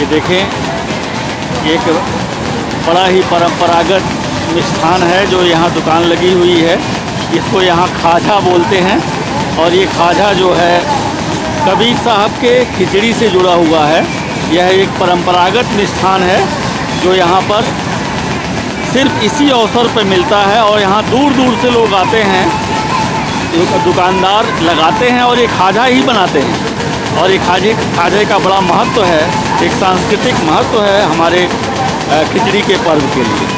देखें, एक बड़ा ही परंपरागत मिष्ठान है जो यहाँ दुकान लगी हुई है। इसको यहाँ खाजा बोलते हैं और ये खाजा जो है कबीर साहब के खिचड़ी से जुड़ा हुआ है। यह एक परंपरागत मिष्ठान है जो यहाँ पर सिर्फ इसी अवसर पर मिलता है और यहाँ दूर दूर से लोग आते हैं, दुकानदार लगाते हैं और ये खाजा ही बनाते हैं। और ये खाजे का बड़ा महत्व है, एक सांस्कृतिक महत्व है हमारे खिचड़ी के पर्व के लिए।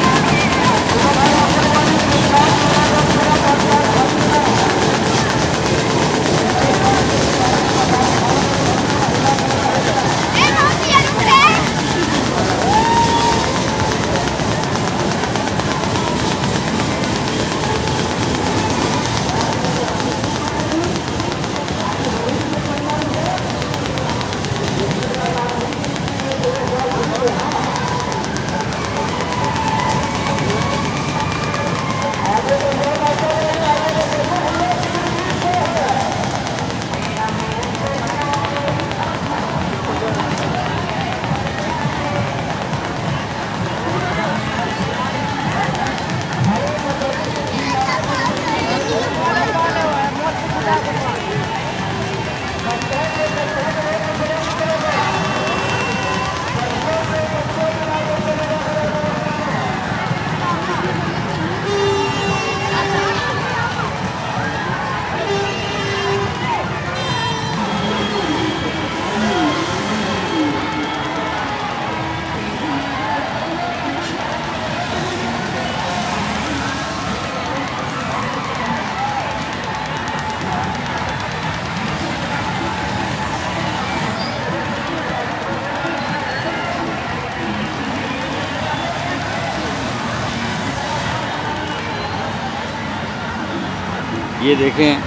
ये देखें,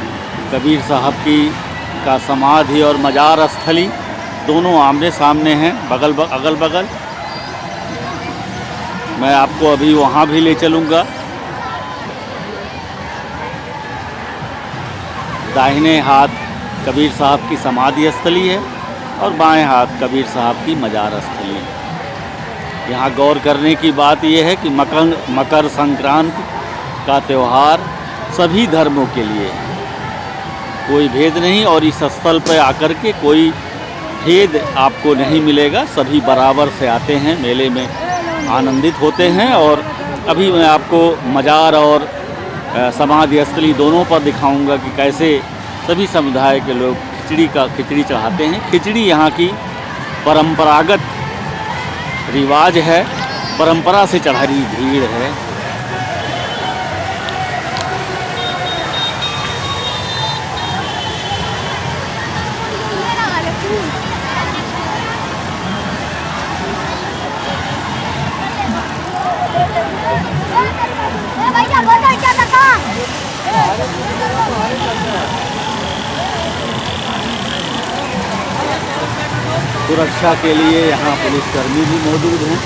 कबीर साहब की का समाधि और मजार स्थली दोनों आमने सामने हैं, अगल बगल। मैं आपको अभी वहाँ भी ले चलूँगा। दाहिने हाथ कबीर साहब की समाधि स्थली है और बाएं हाथ कबीर साहब की मजार स्थली है। यहाँ गौर करने की बात यह है कि मकर संक्रांति का त्यौहार सभी धर्मों के लिए कोई भेद नहीं और इस स्थल पर आकर के कोई भेद आपको नहीं मिलेगा। सभी बराबर से आते हैं, मेले में आनंदित होते हैं। और अभी मैं आपको मजार और समाधि स्थली दोनों पर दिखाऊंगा कि कैसे सभी समुदाय के लोग खिचड़ी चढ़ाते हैं। खिचड़ी यहाँ की परंपरागत रिवाज है, परंपरा से चढ़ाई भीड़ है। सुरक्षा के लिए यहाँ पुलिसकर्मी भी मौजूद हैं।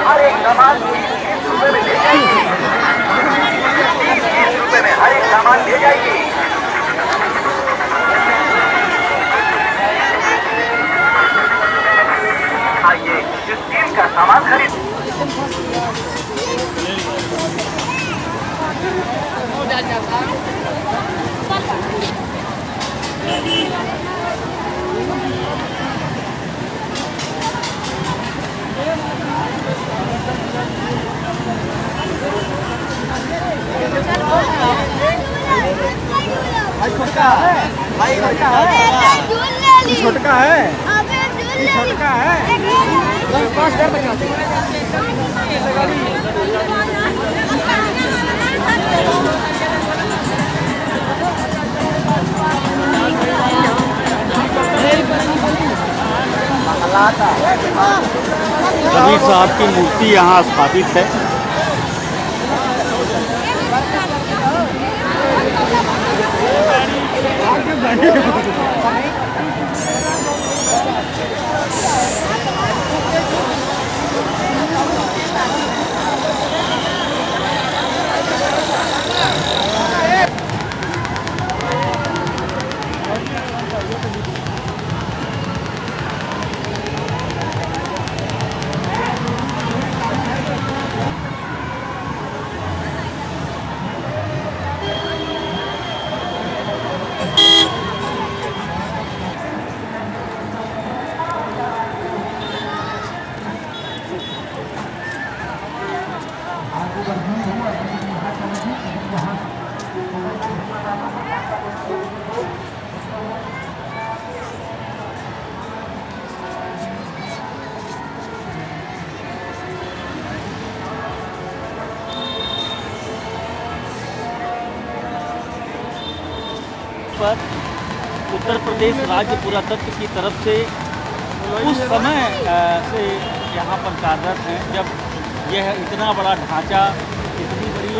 हर एक सामान 20 रुपए में ले जाइए, 20 रुपए में हर एक सामान ले जाइए। आइए स्टील का सामान खरीद। छोटका है भाई, छोटका है, छोटका है, छोटका है। कबीर साहब की मूर्ति यहाँ स्थापित है। पर उत्तर प्रदेश राज्य पुरातत्व की तरफ से उस समय से यहाँ पर कार्यरत हैं जब यह इतना बड़ा ढांचा, इतनी बड़ी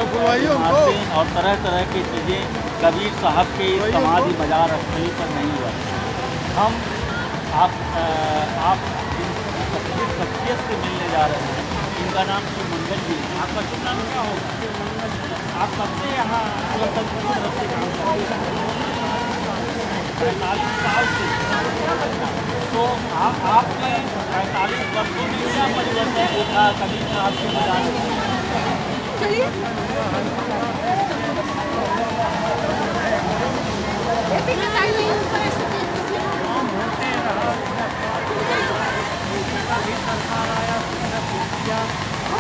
इमारतें और तरह तरह की चीज़ें कबीर साहब के समाधि मजार स्थली पर नहीं हुआ। हम आप जिस शख्सियत से मिलने जा रहे हैं, इनका नाम श्री मंगल जी। आपका शुभ नाम क्या होगा? आप कब से यहाँ पुरातत्व की तरफ से काम करते हैं? 45 साल से। तो आपने 45 वर्षों में क्या परिवर्तन देखा कबीर साहब के मजार में?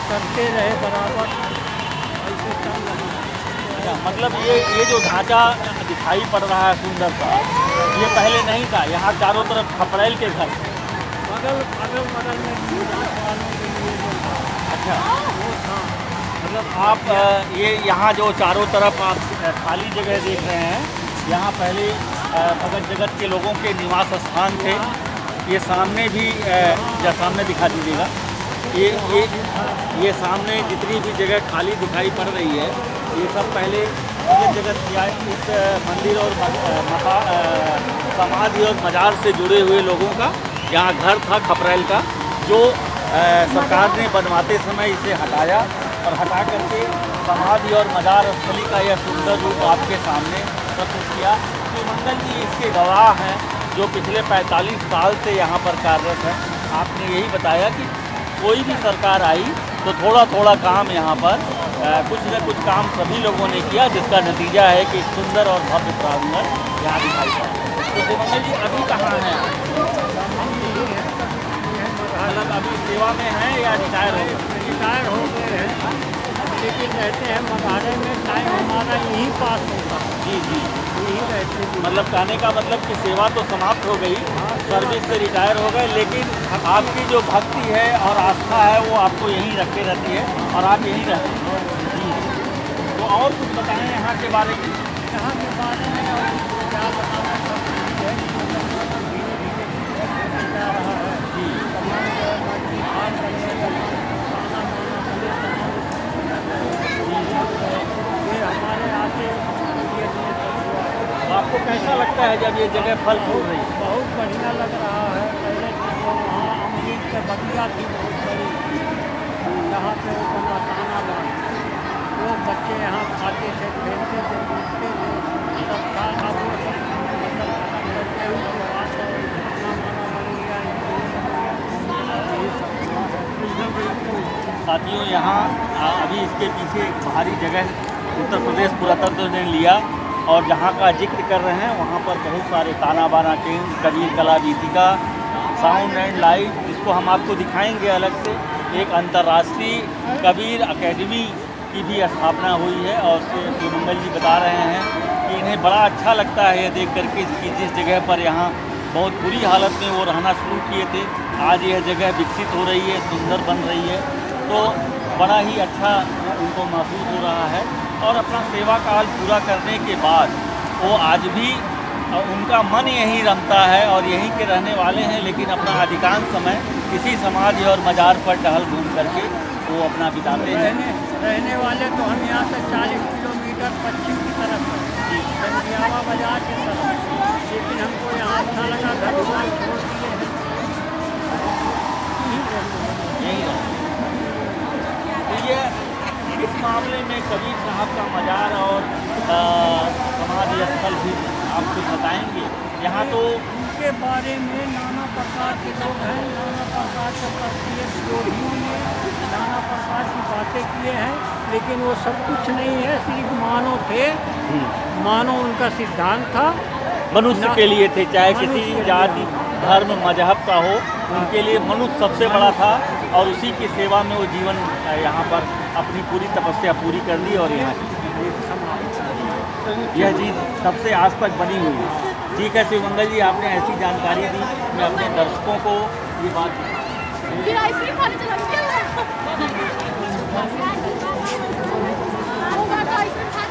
करते रहे बराबर, ऐसे चल रहा है। अच्छा, मतलब ये जो ढांचा दिखाई पड़ रहा है सुंदर सा, ये पहले नहीं था। यहाँ चारों तरफ खपड़ैल के घर, बगल बगल में वालों के लिए जो था। अच्छा, वो था। मतलब आप ये यहाँ जो चारों तरफ आप खाली जगह देख रहे हैं, यहाँ पहले भगत जगत के लोगों के निवास स्थान थे। ये सामने भी या सामने दिखा दीजिएगा, ये सामने जितनी भी जगह खाली दिखाई पड़ रही है, ये सब पहले भगत जगत या इस मंदिर और समाधि और मजार से जुड़े हुए लोगों का यहाँ घर था खपरैल का, जो सरकार ने बनवाते समय इसे हटाया और हटा करके समाधि और मजार स्थली का यह सुंदर रूप आपके सामने प्रस्तुत किया। श्री मंगल जी इसके गवाह हैं, जो पिछले 45 साल से यहाँ पर कार्यरत है। आपने यही बताया कि कोई भी सरकार आई तो थोड़ा थोड़ा काम यहाँ पर कुछ न कुछ काम सभी लोगों ने किया, जिसका नतीजा है कि सुंदर और भव्य प्रांगण यहाँ दिखाई पड़ा। तो श्री मंगल जी अभी कहाँ हैं आप? मतलब अभी सेवा में हैं या रिटायर हो गए? रिटायर हो गए हैं, लेकिन रहते हैं मघाड़े में। टाइम हमारा यहीं पास होता है। जी जी, यहीं रहते हैं। मतलब कहने का मतलब कि सेवा तो समाप्त हो गई, सर्विस से रिटायर हो गए, लेकिन आपकी जो भक्ति है और आस्था है वो आपको यहीं रखे रहती है और आप यहीं रहते हैं। जी, तो और कुछ बताएं यहाँ के बारे में। यहाँ के बारे में और क्या बताना, सब चीज़ है। धीरे धीरे जा रहा है। जी, ये हमारे आगे आपको कैसा लगता है जब ये जगह फल फूल रही है? बहुत बढ़िया लग रहा है। पहले तो वहाँ अमृत कुटिया थी बहुत बड़ी, जहाँ पे वो बना ताना बाना, वो बच्चे यहाँ खाते थे, खेलते थे, कूदते थे, सब था। अब वो सब मतलब खत्म करके उनको आस और ताना बाना बन गया, यही सब हुआ है। साथियों यहाँ अभी इसके पीछे एक बाहरी जगह उत्तर प्रदेश पुरातत्व ने लिया और जहाँ का जिक्र कर रहे हैं वहाँ पर बहुत सारे ताना बाना टेंट, कबीर कला वीथिका, साउंड एंड लाइट, जिसको हम आपको दिखाएंगे अलग से। एक अंतर्राष्ट्रीय कबीर अकेडमी की भी स्थापना हुई है और शिवमंगल जी बता रहे हैं कि इन्हें बड़ा अच्छा लगता है ये देख करके कि जिस जगह पर यहाँ बहुत बुरी हालत में वो रहना शुरू किए थे, आज यह जगह विकसित हो रही है, सुंदर बन रही है, तो बड़ा ही अच्छा उनको महसूस हो रहा है। और अपना सेवा काल पूरा करने के बाद वो आज भी उनका मन यहीं रमता है और यहीं के रहने वाले हैं, लेकिन अपना अधिकांश समय इसी समाधि और मजार पर टहल घूम करके वो अपना बिताते हैं। रहने वाले तो हम यहाँ से 40 किलोमीटर पश्चिम की तरफ है, जंगियावा बाजार की तरफ, लेकिन हमको यहाँ अच्छा लगा, घर द्वार छोड़ दिए हैं, यही है। तो ये इस मामले में कबीर साहब का मजार और समाधि स्थल भी आप कुछ बताएंगे। यहाँ तो उनके बारे में नाना प्रकार के लोग हैं, नाना प्रकार के प्रत्येक योगियों ने नाना प्रकार की बातें किए हैं, लेकिन वो सब कुछ नहीं है, सिर्फ मानव थे, मानव उनका सिद्धांत था, मनुष्य के लिए थे, चाहे किसी जाति धर्म मजहब का हो, उनके लिए मनुष्य सबसे बड़ा था और उसी की सेवा में वो जीवन यहाँ पर अपनी पूरी तपस्या पूरी कर ली और यहाँ यह चीज़ सबसे आज तक बनी हुई है। ठीक है शिवमंगल जी, आपने ऐसी जानकारी दी, मैं अपने दर्शकों को ये बात फिर आइसक्रीम खाने चला गया होगा तो आइसक्रीम खा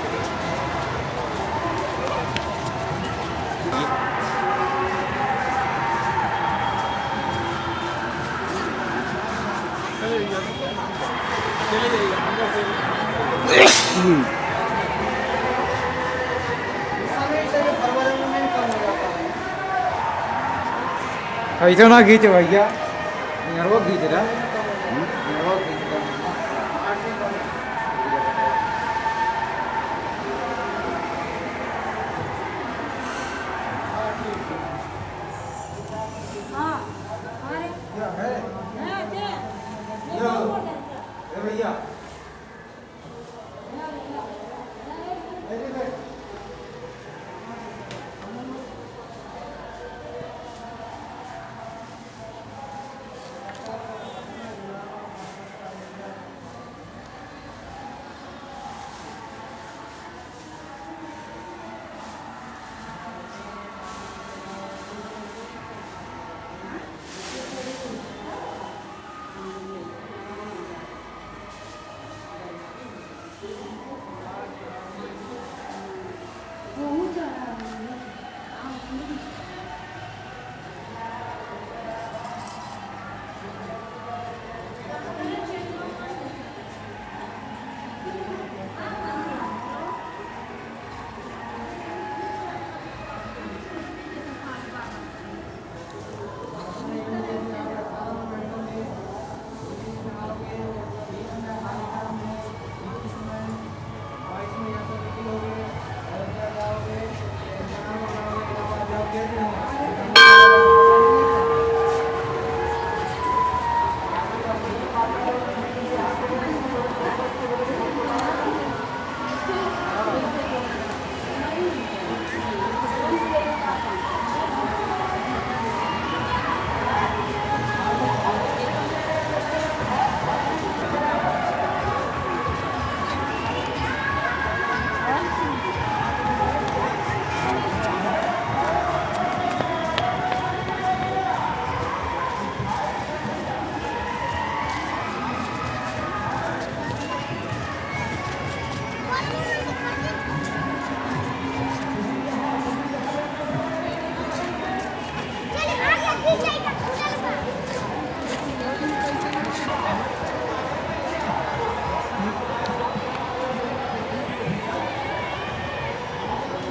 चले जाइए। ऐसा ना खींच भैया, वो खींच रहा, वो खींच रहा। भैया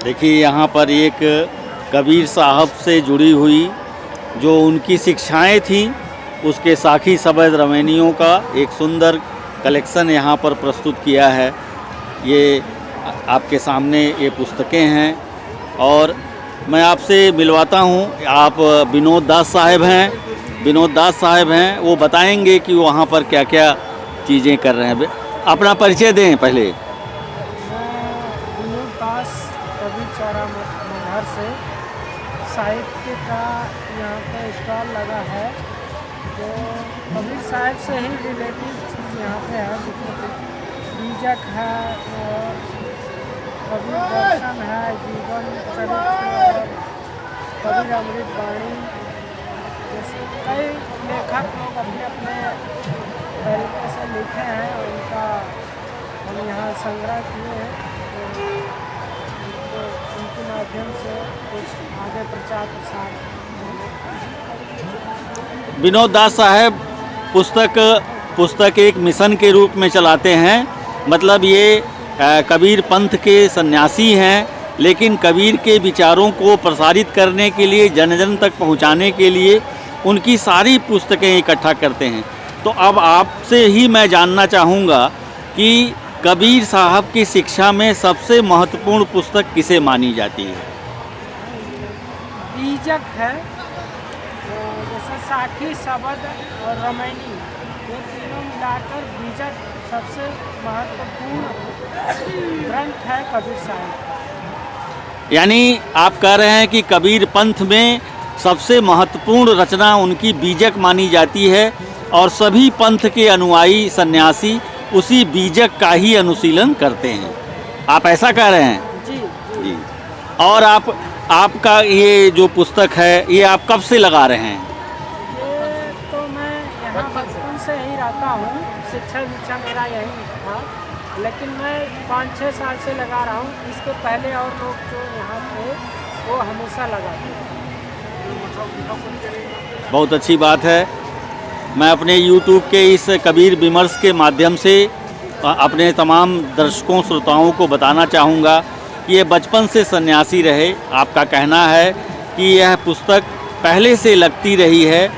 देखिए यहाँ पर एक कबीर साहब से जुड़ी हुई जो उनकी शिक्षाएं थी उसके साखी शबद रमैनियों का एक सुंदर कलेक्शन यहाँ पर प्रस्तुत किया है। ये आपके सामने ये पुस्तकें हैं और मैं आपसे मिलवाता हूँ। आप विनोद दास साहब हैं, विनोद दास साहब हैं, वो बताएंगे कि वहाँ पर क्या क्या चीज़ें कर रहे हैं। अपना परिचय दें पहले। विनोद दास कबीर चारा मगहर से साहित्य का यहाँ पे स्टॉल लगा है, जो कबीर साहब से ही रिलेटेड चीज़ यहाँ पे है, जिसमें बीजक है और कबीर दर्शन है, जीवन चरित्र, कबीर अमृत वाणी, जैसे कई लेखक लोग अपने अपने तरीके से लिखे हैं और उनका हम यहाँ संग्रह किए हैं, तो उनके माध्यम से कुछ आगे प्रचार प्रसार। विनोद दास साहब पुस्तक एक मिशन के रूप में चलाते हैं। मतलब ये कबीर पंथ के सन्यासी हैं, लेकिन कबीर के विचारों को प्रसारित करने के लिए, जन जन तक पहुंचाने के लिए उनकी सारी पुस्तकें इकट्ठा करते हैं। तो अब आपसे ही मैं जानना चाहूँगा कि कबीर साहब की शिक्षा में सबसे महत्वपूर्ण पुस्तक किसे मानी जाती है? बीजक है, जैसे साखी शबद और रमैनी, ये तीनों मिलाकर बीजक सबसे महत्वपूर्ण ग्रंथ है कबीर साहब। यानी आप कह रहे हैं कि कबीर पंथ में सबसे महत्वपूर्ण रचना उनकी बीजक मानी जाती है और सभी पंथ के अनुयायी सन्यासी उसी बीजक का ही अनुशीलन करते हैं। आप ऐसा कह रहे हैं? जी जी। और आपका ये जो पुस्तक है, ये आप कब से लगा रहे हैं? ये तो मैं यहाँ बचपन से ही रहता हूँ, शिक्षा दीक्षा मेरा यही था, लेकिन मैं 5-6 साल से लगा रहा हूँ। इसके पहले और लोग जो यहाँ थे वो हमेशा लगाते थे। बहुत अच्छी बात है। मैं अपने YouTube के इस कबीर विमर्श के माध्यम से अपने तमाम दर्शकों श्रोताओं को बताना चाहूँगा कि ये बचपन से सन्यासी रहे। आपका कहना है कि यह पुस्तक पहले से लगती रही है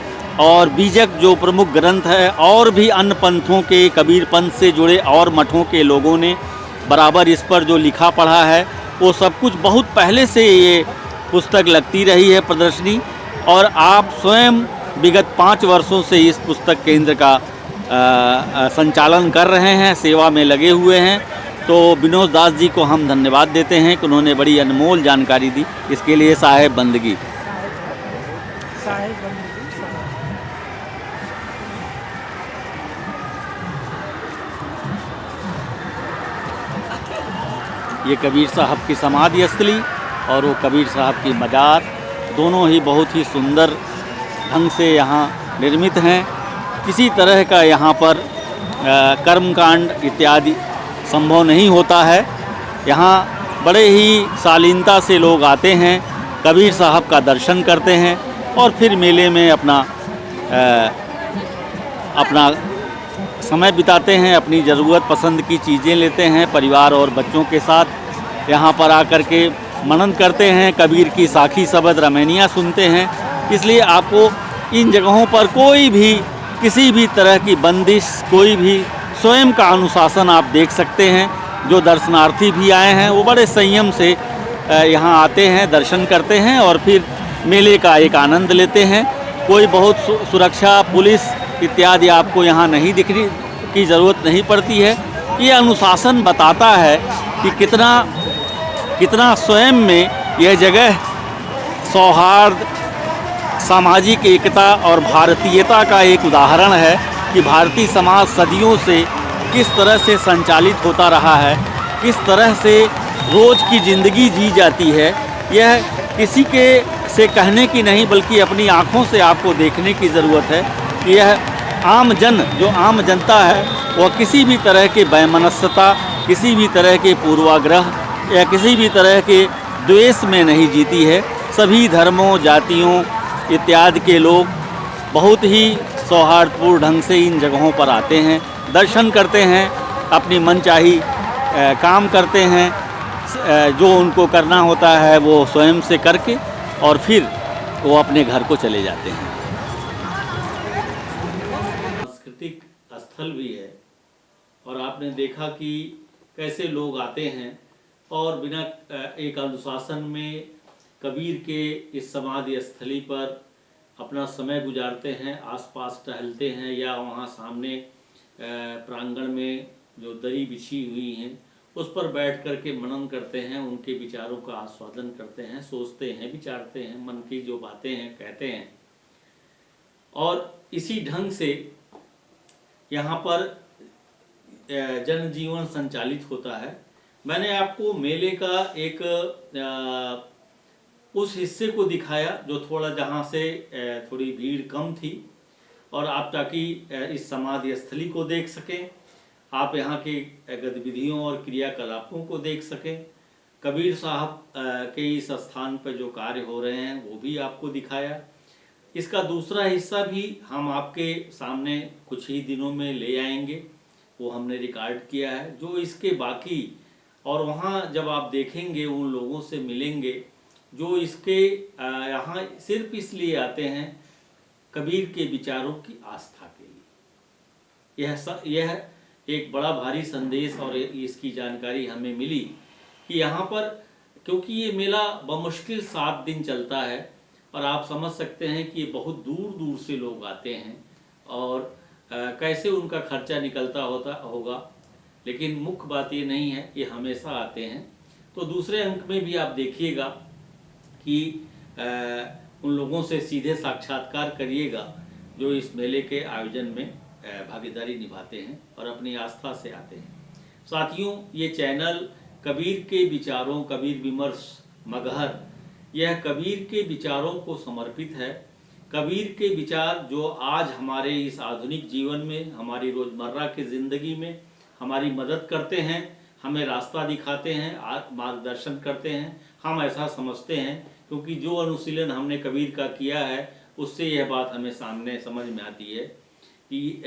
और बीजक जो प्रमुख ग्रंथ है, और भी अन्य पंथों के, कबीर पंथ से जुड़े और मठों के लोगों ने बराबर इस पर जो लिखा पढ़ा है, वो सब कुछ बहुत पहले से ये पुस्तक लगती रही है प्रदर्शनी। और आप स्वयं विगत 5 वर्षों से इस पुस्तक केंद्र का संचालन कर रहे हैं, सेवा में लगे हुए हैं। तो विनोद दास जी को हम धन्यवाद देते हैं कि उन्होंने बड़ी अनमोल जानकारी दी। इसके लिए साहेब बंदगी। ये कबीर साहब की समाधि स्थली और वो कबीर साहब की मज़ार, दोनों ही बहुत ही सुंदर ढंग से यहाँ निर्मित हैं। किसी तरह का यहाँ पर कर्मकांड इत्यादि संभव नहीं होता है। यहाँ बड़े ही शालीनता से लोग आते हैं, कबीर साहब का दर्शन करते हैं और फिर मेले में अपना समय बिताते हैं, अपनी ज़रूरत पसंद की चीज़ें लेते हैं, परिवार और बच्चों के साथ यहाँ पर आकर के मनन करते हैं, कबीर की साखी शबद रमैनियाँ सुनते हैं। इसलिए आपको इन जगहों पर कोई भी किसी भी तरह की बंदिश, कोई भी स्वयं का अनुशासन आप देख सकते हैं। जो दर्शनार्थी भी आए हैं वो बड़े संयम से यहाँ आते हैं, दर्शन करते हैं और फिर मेले का एक आनंद लेते हैं। कोई बहुत सुरक्षा, पुलिस इत्यादि आपको यहाँ नहीं दिखने की ज़रूरत नहीं पड़ती है। ये अनुशासन बताता है कि कितना स्वयं में यह जगह सौहार्द, सामाजिक एकता और भारतीयता का एक उदाहरण है कि भारतीय समाज सदियों से किस तरह से संचालित होता रहा है, किस तरह से रोज़ की ज़िंदगी जी जाती है। यह किसी के से कहने की नहीं बल्कि अपनी आँखों से आपको देखने की ज़रूरत है। यह आम जन, जो आम जनता है, वह किसी भी तरह के वैमनस्यता, किसी भी तरह के पूर्वाग्रह या किसी भी तरह के द्वेष में नहीं जीती है। सभी धर्मों, जातियों इत्यादि के लोग बहुत ही सौहार्दपूर्ण ढंग से इन जगहों पर आते हैं, दर्शन करते हैं, अपनी मनचाही काम करते हैं। जो उनको करना होता है वो स्वयं से करके और फिर वो अपने घर को चले जाते हैं। सांस्कृतिक स्थल भी है। और आपने देखा कि कैसे लोग आते हैं और बिना एक अनुशासन में कबीर के इस समाधि स्थली पर अपना समय गुजारते हैं, आसपास टहलते हैं या वहाँ सामने प्रांगण में जो दरी बिछी हुई हैं उस पर बैठ कर के मनन करते हैं, उनके विचारों का आस्वादन करते हैं, सोचते हैं, विचारते हैं, मन की जो बातें हैं कहते हैं। और इसी ढंग से यहाँ पर जनजीवन संचालित होता है। मैंने आपको मेले का एक उस हिस्से को दिखाया जो थोड़ा जहाँ से थोड़ी भीड़ कम थी, और आप ताकि इस समाधि स्थली को देख सकें, आप यहाँ के गतिविधियों और क्रियाकलापों को देख सकें, कबीर साहब के इस स्थान पर जो कार्य हो रहे हैं वो भी आपको दिखाया। इसका दूसरा हिस्सा भी हम आपके सामने कुछ ही दिनों में ले आएंगे, वो हमने रिकॉर्ड किया है। जो इसके बाकी, और वहाँ जब आप देखेंगे उन लोगों से मिलेंगे जो इसके यहाँ सिर्फ इसलिए आते हैं कबीर के विचारों की आस्था के लिए। यह एक बड़ा भारी संदेश और इसकी जानकारी हमें मिली कि यहाँ पर, क्योंकि ये मेला बमुश्किल 7 दिन चलता है और आप समझ सकते हैं कि बहुत दूर दूर से लोग आते हैं और कैसे उनका खर्चा निकलता होगा। लेकिन मुख्य बात ये नहीं है, ये हमेशा आते हैं। तो दूसरे अंक में भी आप देखिएगा कि उन लोगों से सीधे साक्षात्कार करिएगा जो इस मेले के आयोजन में भागीदारी निभाते हैं और अपनी आस्था से आते हैं। साथियों, ये चैनल कबीर के विचारों, कबीर विमर्श मगहर, यह कबीर के विचारों को समर्पित है। कबीर के विचार जो आज हमारे इस आधुनिक जीवन में, हमारी रोज़मर्रा की ज़िंदगी में हमारी मदद करते हैं, हमें रास्ता दिखाते हैं, मार्गदर्शन करते हैं। हम ऐसा समझते हैं क्योंकि जो अनुशीलन हमने कबीर का किया है उससे यह बात हमें सामने समझ में आती है कि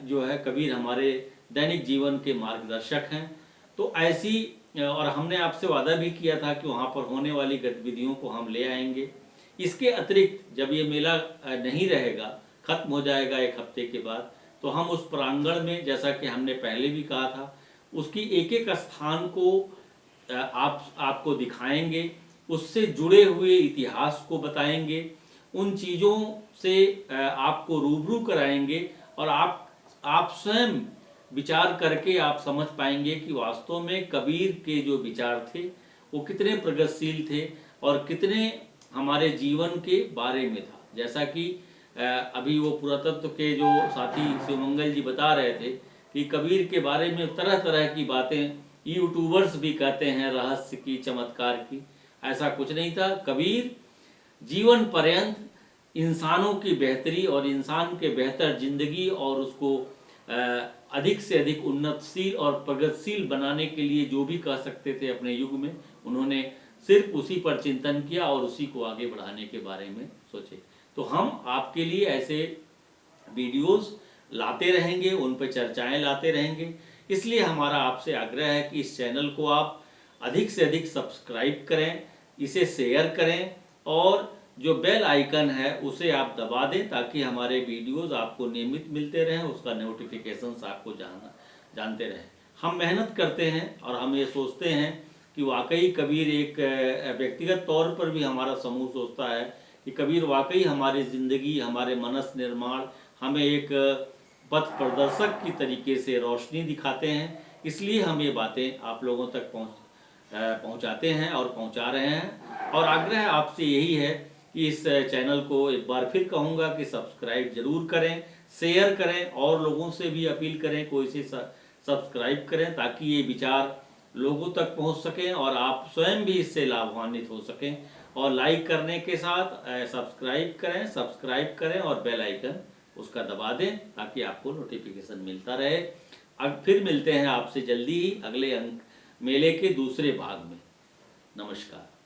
जो है कबीर हमारे दैनिक जीवन के मार्गदर्शक हैं। तो ऐसी, और हमने आपसे वादा भी किया था कि वहाँ पर होने वाली गतिविधियों को हम ले आएंगे। इसके अतिरिक्त जब ये मेला नहीं रहेगा, ख़त्म हो जाएगा 1 हफ्ते के बाद, तो हम उस प्रांगण में, जैसा कि हमने पहले भी कहा था, उसकी एक एक स्थान को आपको दिखाएंगे, उससे जुड़े हुए इतिहास को बताएंगे, उन चीज़ों से आपको रूबरू कराएंगे और आप स्वयं विचार करके आप समझ पाएंगे कि वास्तव में कबीर के जो विचार थे वो कितने प्रगतिशील थे और कितने हमारे जीवन के बारे में था। जैसा कि अभी वो पुरातत्व के जो साथी शिवमंगल जी बता रहे थे कि कबीर के बारे में तरह तरह की बातें यूट्यूबर्स भी कहते हैं, रहस्य की, चमत्कार की। ऐसा कुछ नहीं था। कबीर जीवन पर्यंत इंसानों की बेहतरी और इंसान के बेहतर जिंदगी और उसको अधिक से अधिक उन्नतशील और प्रगतिशील बनाने के लिए जो भी कह सकते थे अपने युग में, उन्होंने सिर्फ उसी पर चिंतन किया और उसी को आगे बढ़ाने के बारे में सोचे। तो हम आपके लिए ऐसे वीडियोस लाते रहेंगे, उन पर चर्चाएं लाते रहेंगे। इसलिए हमारा आपसे आग्रह है कि इस चैनल को आप अधिक से अधिक सब्सक्राइब करें, इसे शेयर करें और जो बेल आइकन है उसे आप दबा दें ताकि हमारे वीडियोस आपको नियमित मिलते रहें, उसका नोटिफिकेशंस आपको जानते रहें। हम मेहनत करते हैं और हम ये सोचते हैं कि वाकई कबीर एक व्यक्तिगत तौर पर भी हमारा समूह सोचता है कि कबीर वाकई हमारी ज़िंदगी, हमारे मनस निर्माण, हमें एक पथ प्रदर्शक की तरीके से रोशनी दिखाते हैं। इसलिए हम ये बातें आप लोगों तक पहुंचाते हैं और पहुंचा रहे हैं। और आग्रह आपसे यही है कि इस चैनल को एक बार फिर कहूँगा कि सब्सक्राइब जरूर करें, शेयर करें और लोगों से भी अपील करें कोई से सब्सक्राइब करें ताकि ये विचार लोगों तक पहुंच सकें और आप स्वयं भी इससे लाभान्वित हो सकें। और लाइक करने के साथ सब्सक्राइब करें और बेल आइकन उसका दबा दें ताकि आपको नोटिफिकेशन मिलता रहे। अब फिर मिलते हैं आपसे जल्दी ही अगले अंक मेले के दूसरे भाग में। नमस्कार।